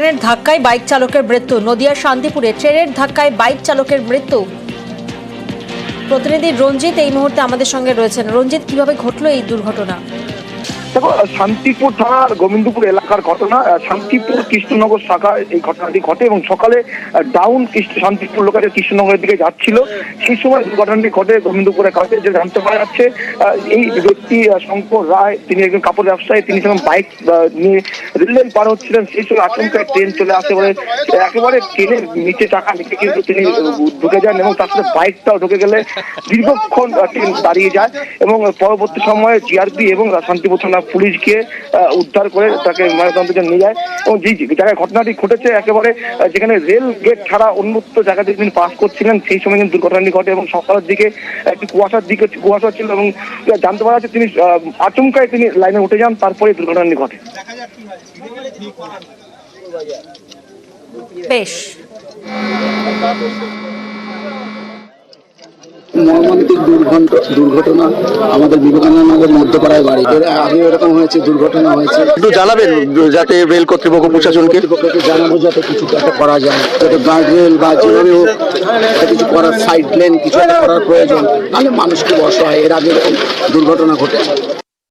ট্রেনের ধাক্কায় বাইক চালকের মৃত্যু। নদিয়া শান্তিপুরে ট্রেনের ধাক্কায় বাইক চালকের মৃত্যু। প্রতিনিধি রঞ্জিত এই মুহূর্তে আমাদের সঙ্গে রয়েছেন। রঞ্জিত, কিভাবে ঘটলো এই দুর্ঘটনা? দেখো, শান্তিপুর থানার গোবিন্দপুর এলাকার ঘটনা। শান্তিপুর কৃষ্ণনগর শাখায় এই ঘটনাটি ঘটে এবং সকালে ডাউন শান্তিপুর লোকের কৃষ্ণনগরের দিকে যাচ্ছিল, সেই সময় দুর্ঘটনাটি ঘটে গোবিন্দপুরের কাছে। যে জানতে পারা যাচ্ছে, এই ব্যক্তি শঙ্কর রায়, তিনি একজন কাপড় ব্যবসায়ী। তিনি যখন বাইক নিয়ে রেল লাইন পার হচ্ছিলেন, সেই সময় আচমকায় ট্রেন চলে আসে বলে একেবারে ট্রেনের নিচে চাকা নিচে কিন্তু তিনি ঢুকে যান এবং তার সাথে বাইকটাও ঢুকে গেলে দীর্ঘক্ষণ ট্রেন দাঁড়িয়ে যায় এবং পরবর্তী সময়ে জিআরপি এবং শান্তিপুর থানা পুলিশকে উদ্ধার করে তাকে ময়নাতদন্তের জন্য নিয়ে যায়। এবং যে জায়গায় ঘটনাটি ঘটেছে, একেবারে যেখানে রেল গেট ছাড়া অন্যত্র জায়গা দিয়ে তিনি পাস করছিলেন, সেই সময় কিন্তু দুর্ঘটনাটি ঘটে এবং সকালের দিকে একটি কুয়াশা ছিল এবং জানতে পারা যাচ্ছে তিনি আচমকায় তিনি লাইনে উঠে যান, তারপরে দুর্ঘটনাটি ঘটে। বেশ, মর্মান্তিক দুর্ঘটনা আমাদের বিবেকানন্দের মধ্যপাড়ায় বাড়ি। এর আগে এরকম হয়েছে, দুর্ঘটনা হয়েছে। একটু জানাবেন যাতে রেল কর্তৃপক্ষ প্রশাসনকে জানাবো যাতে কিছু একটা করা যায়, যাতে গার্ড রেল বা যেভাবে হোক কিছু করার, সাইড লেন কিছু একটা করার প্রয়োজন, নাহলে মানুষ খুব অসহায়। এর আগে এরকম দুর্ঘটনা ঘটেছে।